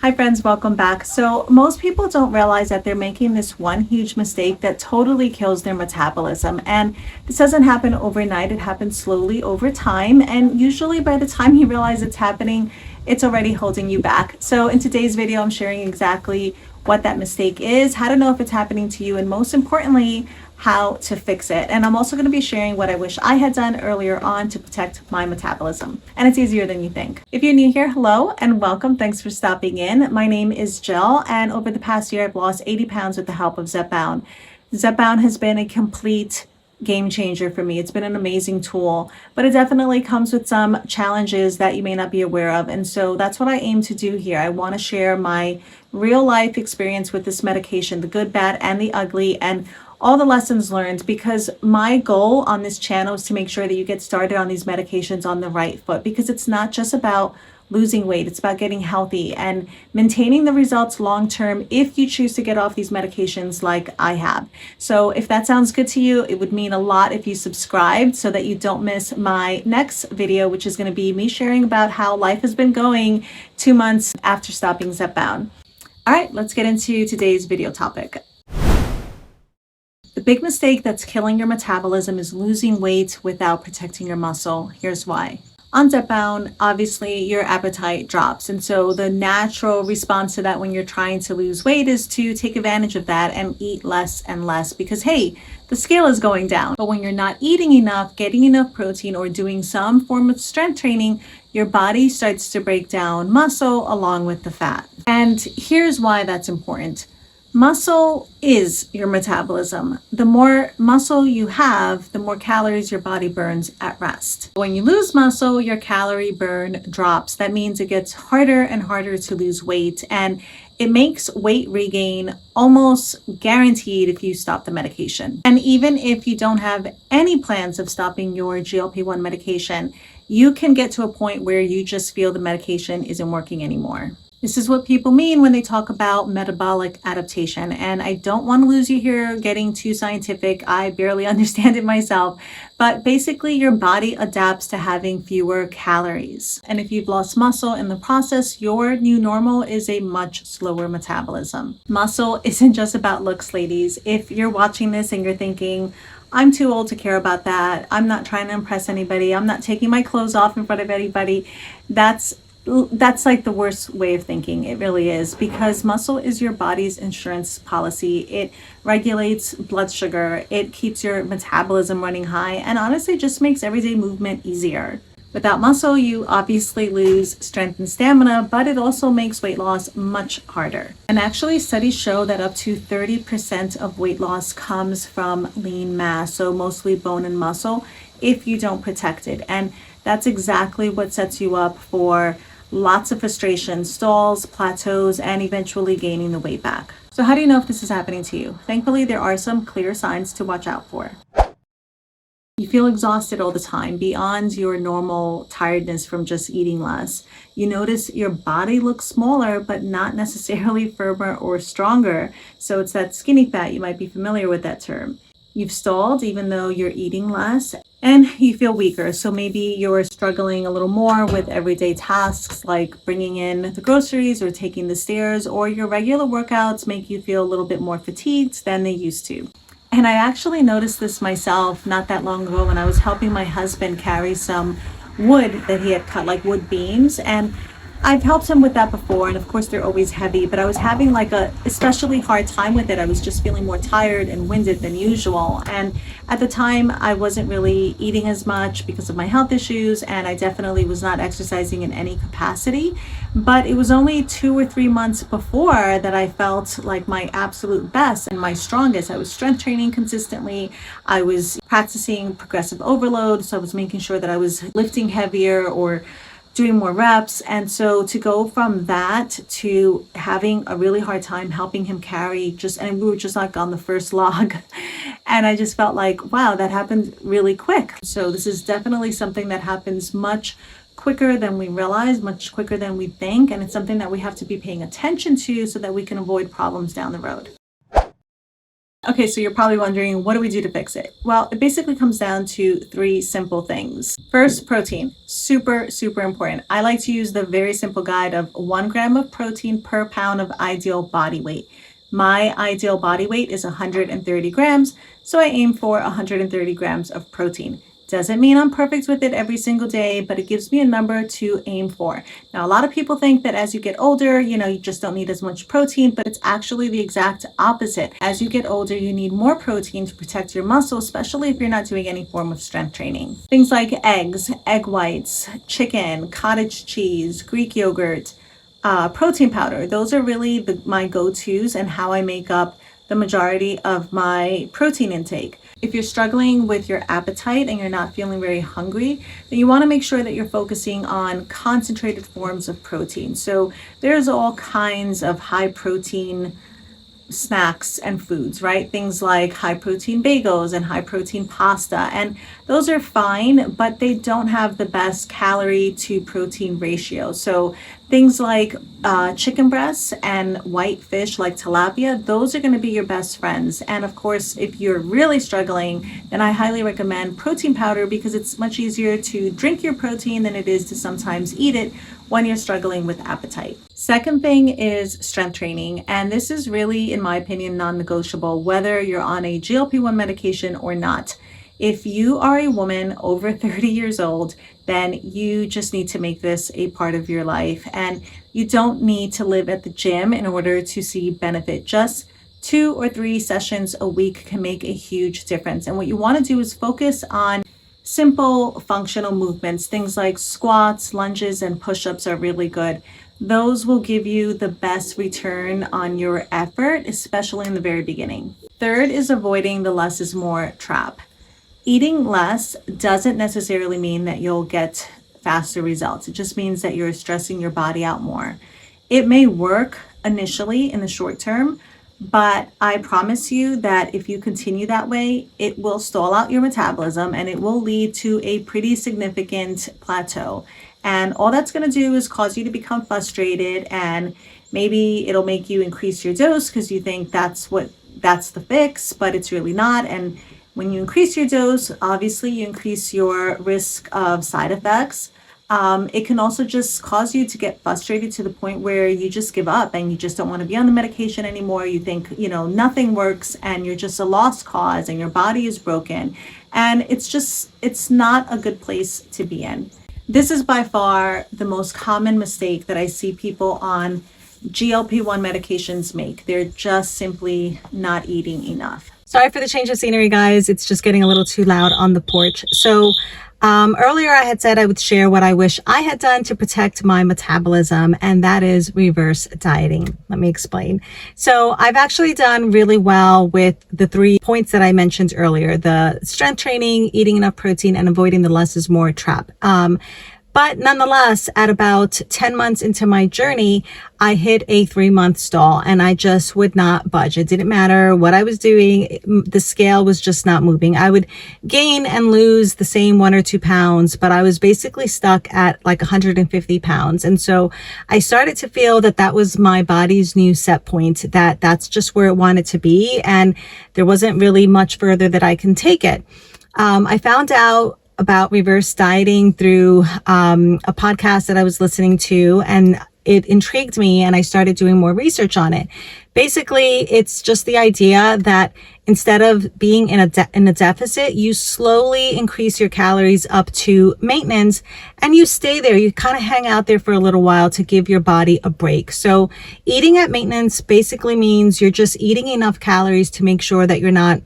Hi friends, welcome back. So most people don't realize that they're making this one huge mistake that totally kills their metabolism. And this doesn't happen overnight. It happens slowly over time. And usually by the time you realize it's happening, it's already holding you back. So in today's video, I'm sharing exactly what that mistake is, how to know if it's happening to you, and most importantly, how to fix it. And I'm also going to be sharing what I wish I had done earlier on to protect my metabolism. And it's easier than you think. If you're new here, hello and welcome. Thanks for stopping in. My name is Jill, and over the past year, I've lost 80 pounds with the help of Zepbound. Zepbound has been a complete game changer for me. It's been an amazing tool, but it definitely comes with some challenges that you may not be aware of. And so that's what I aim to do here. I want to share my real life experience with this medication, the good, bad, and the ugly, and all the lessons learned, because my goal on this channel is to make sure that you get started on these medications on the right foot, because it's not just about losing weight. It's about getting healthy and maintaining the results long term if you choose to get off these medications like I have. So if that sounds good to you, it would mean a lot if you subscribed so that you don't miss my next video, which is going to be me sharing about how life has been going 2 months after stopping Zepbound. All right, let's get into today's video topic. The big mistake that's killing your metabolism is losing weight without protecting your muscle. Here's why. On Zepbound, obviously your appetite drops. And so the natural response to that when you're trying to lose weight is to take advantage of that and eat less and less because, hey, the scale is going down. But when you're not eating enough, getting enough protein, or doing some form of strength training, your body starts to break down muscle along with the fat. And here's why that's important. Muscle is your metabolism. The more muscle you have, the more calories your body burns at rest. When you lose muscle, your calorie burn drops. That means it gets harder and harder to lose weight, and it makes weight regain almost guaranteed if you stop the medication. And even if you don't have any plans of stopping your GLP-1 medication, you can get to a point where you just feel the medication isn't working anymore. This is what people mean when they talk about metabolic adaptation. And I don't want to lose you here getting too scientific. I barely understand it myself. But basically, your body adapts to having fewer calories. And if you've lost muscle in the process, your new normal is a much slower metabolism. Muscle isn't just about looks, ladies. If you're watching this and you're thinking, I'm too old to care about that, I'm not trying to impress anybody, I'm not taking my clothes off in front of anybody, that's like the worst way of thinking. It really is, because muscle is your body's insurance policy. It regulates blood sugar, it keeps your metabolism running high, and honestly just makes everyday movement easier. Without muscle, you obviously lose strength and stamina, but it also makes weight loss much harder. And actually, studies show that up to 30% of weight loss comes from lean mass, so mostly bone and muscle, if you don't protect it. And that's exactly what sets you up for lots of frustration, stalls, plateaus, and eventually gaining the weight back. So how do you know if this is happening to you? Thankfully, there are some clear signs to watch out for. You feel exhausted all the time, beyond your normal tiredness from just eating less. You notice your body looks smaller, but not necessarily firmer or stronger. So it's that skinny fat. You might be familiar with that term. You've stalled even though you're eating less, and you feel weaker. So maybe you're struggling a little more with everyday tasks like bringing in the groceries or taking the stairs, or your regular workouts make you feel a little bit more fatigued than they used to. And I actually noticed this myself not that long ago when I was helping my husband carry some wood that he had cut, like wood beams. And I've helped him with that before, and of course they're always heavy, but I was having like a especially hard time with it. I was just feeling more tired and winded than usual. And at the time, I wasn't really eating as much because of my health issues, and I definitely was not exercising in any capacity. But it was only 2 or 3 months before that I felt like my absolute best and my strongest. I was strength training consistently. I was practicing progressive overload, so I was making sure that I was lifting heavier or doing more reps. And so to go from that to having a really hard time helping him carry and we were just like on the first log. And I just felt like, wow, that happened really quick. So this is definitely something that happens much quicker than we realize, much quicker than we think. And it's something that we have to be paying attention to so that we can avoid problems down the road. Okay, so you're probably wondering, what do we do to fix it? Well, it basically comes down to three simple things. First, protein. Super, super important. I like to use the very simple guide of 1 gram of protein per pound of ideal body weight. My ideal body weight is 130 grams, so I aim for 130 grams of protein. Doesn't mean I'm perfect with it every single day, but it gives me a number to aim for. Now, a lot of people think that as you get older, you just don't need as much protein, but it's actually the exact opposite. As you get older, you need more protein to protect your muscles, especially if you're not doing any form of strength training. Things like eggs, egg whites, chicken, cottage cheese, Greek yogurt, protein powder. Those are really my go-tos and how I make up the majority of my protein intake. If you're struggling with your appetite and you're not feeling very hungry, then you want to make sure that you're focusing on concentrated forms of protein. So there's all kinds of high protein snacks and foods, right? Things like high protein bagels and high protein pasta. And those are fine, but they don't have the best calorie to protein ratio. So things like chicken breasts and white fish like tilapia, those are going to be your best friends. And of course, if you're really struggling, then I highly recommend protein powder because it's much easier to drink your protein than it is to sometimes eat it when you're struggling with appetite. Second thing is strength training. And this is really, in my opinion, non-negotiable, whether you're on a GLP-1 medication or not. If you are a woman over 30 years old, then you just need to make this a part of your life. And you don't need to live at the gym in order to see benefit. Just 2 or 3 sessions a week can make a huge difference. And what you want to do is focus on simple functional movements. Things like squats, lunges, and push-ups are really good. Those will give you the best return on your effort, especially in the very beginning. Third is avoiding the less is more trap. Eating less doesn't necessarily mean that you'll get faster results. It just means that you're stressing your body out more. It may work initially in the short term, but I promise you that if you continue that way, it will stall out your metabolism and it will lead to a pretty significant plateau. And all that's going to do is cause you to become frustrated, and maybe it'll make you increase your dose because you think that's the fix, but it's really not. And when you increase your dose, obviously you increase your risk of side effects. It can also just cause you to get frustrated to the point where you just give up and you just don't want to be on the medication anymore. You think, nothing works and you're just a lost cause and your body is broken. And it's not a good place to be in. This is by far the most common mistake that I see people on GLP-1 medications make. They're just simply not eating enough. Sorry for the change of scenery, guys. It's just getting a little too loud on the porch. So earlier I had said I would share what I wish I had done to protect my metabolism, and that is reverse dieting. Let me explain. So I've actually done really well with the 3 points that I mentioned earlier: the strength training, eating enough protein, and avoiding the less is more trap. But nonetheless, at about 10 months into my journey, I hit a 3-month stall and I just would not budge. It didn't matter what I was doing. The scale was just not moving. I would gain and lose the same 1 or 2 pounds, but I was basically stuck at like 150 pounds. And so I started to feel that that was my body's new set point, that's just where it wanted to be. And there wasn't really much further that I can take it. I found out about reverse dieting through a podcast that I was listening to, and it intrigued me and I started doing more research on it. Basically, it's just the idea that instead of being in a deficit, you slowly increase your calories up to maintenance and you stay there. You kind of hang out there for a little while to give your body a break. So eating at maintenance basically means you're just eating enough calories to make sure that you're not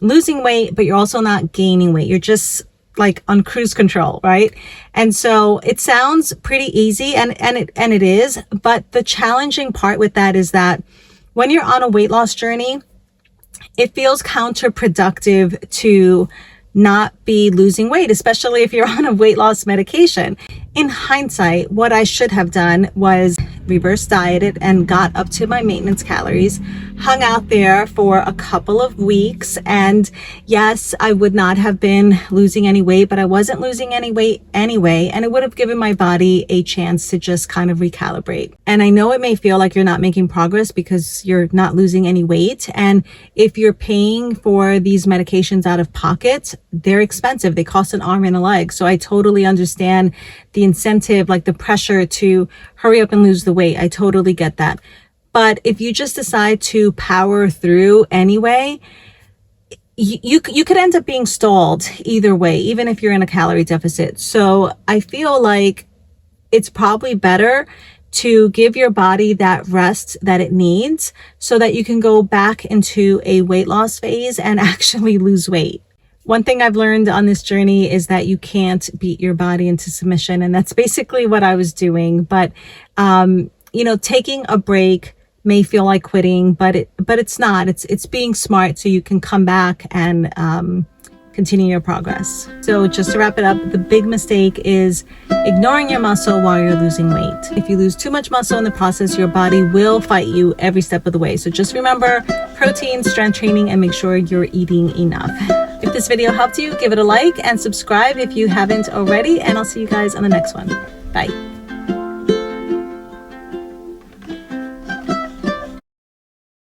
losing weight, but you're also not gaining weight. You're just like on cruise control, right? And so it sounds pretty easy, and it is, but the challenging part with that is that when you're on a weight loss journey, it feels counterproductive to not be losing weight, especially if you're on a weight loss medication. In hindsight, what I should have done was reverse dieted and got up to my maintenance calories, hung out there for a couple of weeks. And yes, I would not have been losing any weight, but I wasn't losing any weight anyway. And it would have given my body a chance to just kind of recalibrate. And I know it may feel like you're not making progress because you're not losing any weight. And if you're paying for these medications out of pocket, they're expensive. They cost an arm and a leg. So I totally understand the incentive, like the pressure to hurry up and lose the weight. I totally get that. But if you just decide to power through anyway, you could end up being stalled either way, even if you're in a calorie deficit. So I feel like it's probably better to give your body that rest that it needs so that you can go back into a weight loss phase and actually lose weight. One thing I've learned on this journey is that you can't beat your body into submission. And that's basically what I was doing. But, taking a break may feel like quitting, but it's not. It's being smart so you can come back and continue your progress. So just to wrap it up, the big mistake is ignoring your muscle while you're losing weight. If you lose too much muscle in the process, your body will fight you every step of the way. So just remember protein, strength training, and make sure you're eating enough. If this video helped you, give it a like and subscribe if you haven't already, and I'll see you guys on the next one. Bye.